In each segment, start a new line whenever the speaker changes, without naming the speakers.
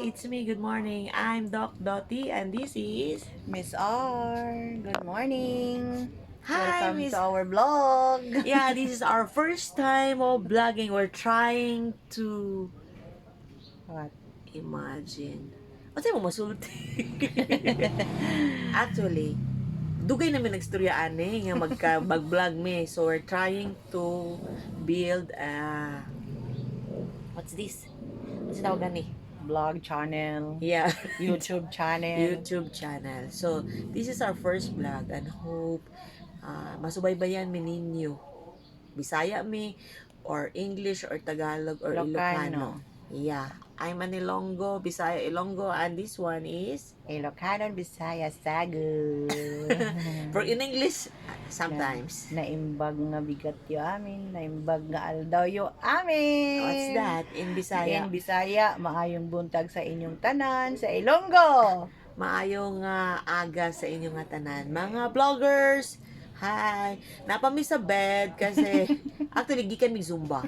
it's me. Good morning. I'm Doc Dottie and this is...
Miss R, good morning.
Hi,
Welcome
Miss...
to our vlog.
Yeah, this is our first time of vlogging. We're trying to
What?
imagine. What's mo masulti? Actually, dugay namin nagstorya ani nga mag-vlog me. So we're trying to build a... What's this? What's tawag ni?
Vlog channel,
Yeah.
YouTube channel.
YouTube channel. So, this is our first vlog and hope masubaybayan mi ninyo. Bisaya mi or English or Tagalog or Ilocano.
Ilocano.
Yeah. I'm an Ilonggo, Bisaya Ilonggo, and this one is
Ilocano, Bisaya, Sagu.
for in English sometimes.
Naimbag nga bigat yo amin, naimbag nga aldaw yo amin.
What's that in Bisaya?
In Bisaya, maayong buntag sa inyong tanan sa Ilonggo.
Maayong aga sa inyong nga tanan. Mga vloggers, hi! Napami sa bed kasi actually gikan mig Zumba.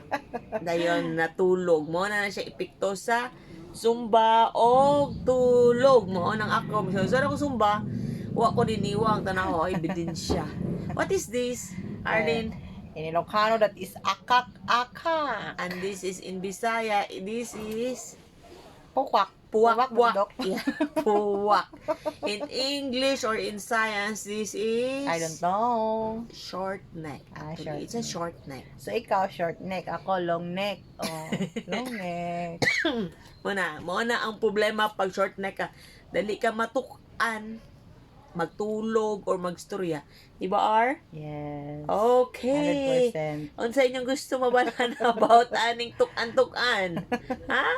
Dayon natulog mo na siya epekto sa Zumba o tulog mo nang ako. So ako Zumba, wa ko diniwang tanaw ay ebidensya. What is this, Arlene?
In Ilocano, that is akak-akak.
And this is in Bisaya. This is
Pukwak.
puwak
Bundok.
Yeah, puwak. In English or in science, this is
I don't know.
short neck. Actually,
Short
it's a short neck.
So, ikaw, short neck. Ako, long neck. Oh, long neck.
Muna ang problema pag short neck ka. Dali ka matukan, magtulog, or magstorya. Diba, R?
Yes.
Okay.
100%.
Unsa inyong gusto mabanan about aning tukan-tukan? Ha?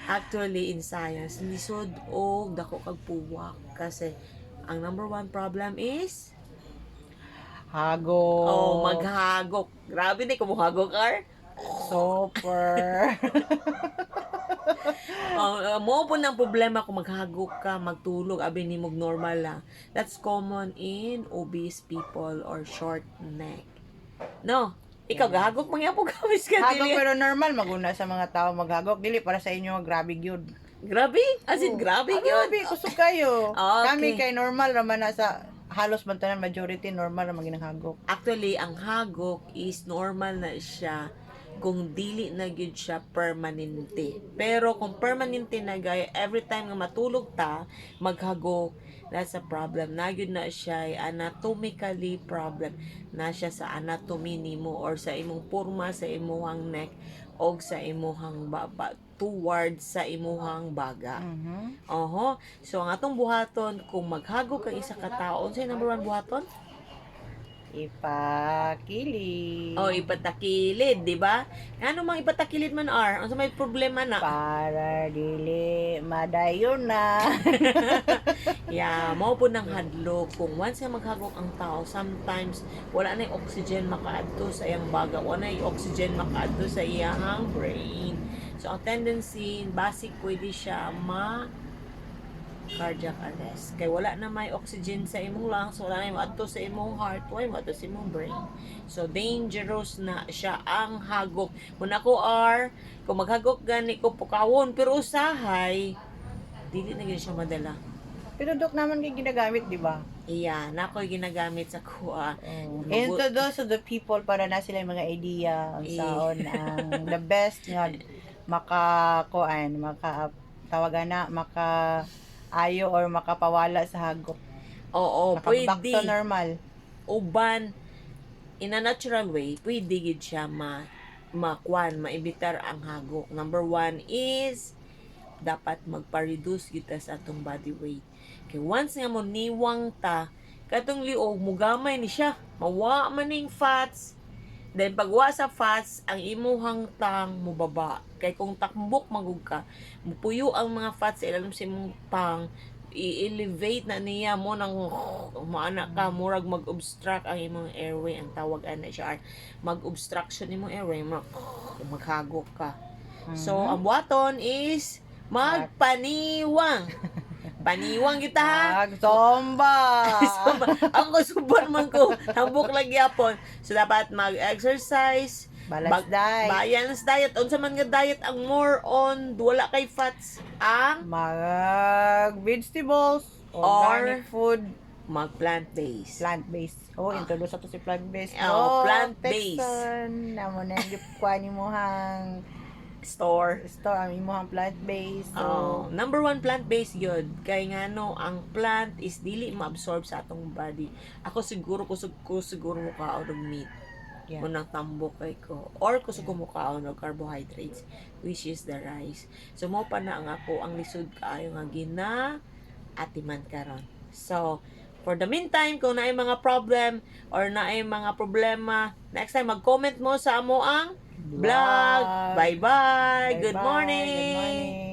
Actually, in science, lisod o dako kag puwak. Kasi, ang number one problem is
Hago.
maghagok. Grabe na kung maghagok, R.
Super.
Mo po ng problema kung maghagok ka, magtulog, abi ni mog normal lang. That's common in obese people or short neck. No? Ikaw, gahagok mangyapo kawis ka.
Hagok
Dili.
pero normal. Maguna sa mga tao maghagok. Dili para sa inyo, grabe yun.
Grabe? As in, grabe yun.
Grabe, kusog kayo.
Okay.
Kami kay normal raman na sa halos bantanan majority normal raman ginahagok.
Actually, ang hagok is normal na siya kung dili na gyud siya permanente. Pero kung permanente na gaya, every time nga matulog ta, maghagok, that's a problem. Na gyud na siya ay anatomically problem. Na siya sa anatomy nimo or sa imong porma sa imong neck o sa imong baba towards sa imong baga. Oho. So ang atong buhaton kung maghagok kang isa ka tawo, unsay number one buhaton?
Ipakili.
O ipatakilid, di ba? Ano mang ipatakilid man R? Ano may problema na?
Para dili madayon na.
Yeah, mao po ng hadlok. Kung once nga maghagok ang tao, sometimes wala na yung oxygen makaadto sa iyang baga. Wala na yung oxygen makaadto sa iyang brain. So, ang tendency, basic pwede siya cardiac arrest. Kaya wala na may oxygen sa imong lungs, wala na yung ato sa imong heart, wala mo ato sa imong brain. So, dangerous na siya ang hagok. Muna ko kung maghagok gani ko pukawon, pero usahay, dili na gini siya madala.
Pero dok naman kay ginagamit, di ba?
Iya, na ako'y ginagamit sa kuha.
And to those of the people para na sila yung mga idea ang saon ang the best nga tawagan na ayo or makapawala sa hagok.
Oo,
Back
pwede.
to normal.
Uban, in a natural way, pwede gid siya maibitar ang hagok. Number one is, dapat magpa-reduce kita sa atong body weight. Kaya once nga mo niwang ta, katong liog, mugamay ni siya. Mawa maning fats. Then pagwa sa fats, ang imuhang tang mubaba. Kay kung takbok magug ka, mupuyo ang mga fats sa ilalim sa imong tang, i-elevate na niya mo nang maana ka, murag mag-obstruct ang imong airway. Ang tawag ana siya, mag-obstruction imong airway, maghagok ka. So, ang buhaton is magpaniwang. Paniwang kita ha.
Zomba.
Ang kusuban man ko, hambok lagi yapon. So, dapat mag-exercise,
Balance diet.
Balance diet. Unsa man nga diet ang more on wala kay fats ang
Mag vegetables, organic food,
mag plant-based.
plant-based. Introduce ato si plant-based.
Plant-based.
Texan, namo na gipkuan mo hang
Store.
store ang imong plant-based. So,
Number one, plant-based yun. Kaya nga no, ang plant is dili ma-absorb sa atong body. Ako siguro, siguro mukaon ng meat.
yeah.
Unang tambok kay ko. Or kusog ko mukaon ng carbohydrates, which is the rice. So, mo pa na ang ako, ang lisod kaayo nga atiman karon. So, for the meantime, kung naay mga problem or naay mga problema, next time mag-comment mo sa amo ang vlog. Bye-bye. Good
Bye-bye.
morning.
Good morning.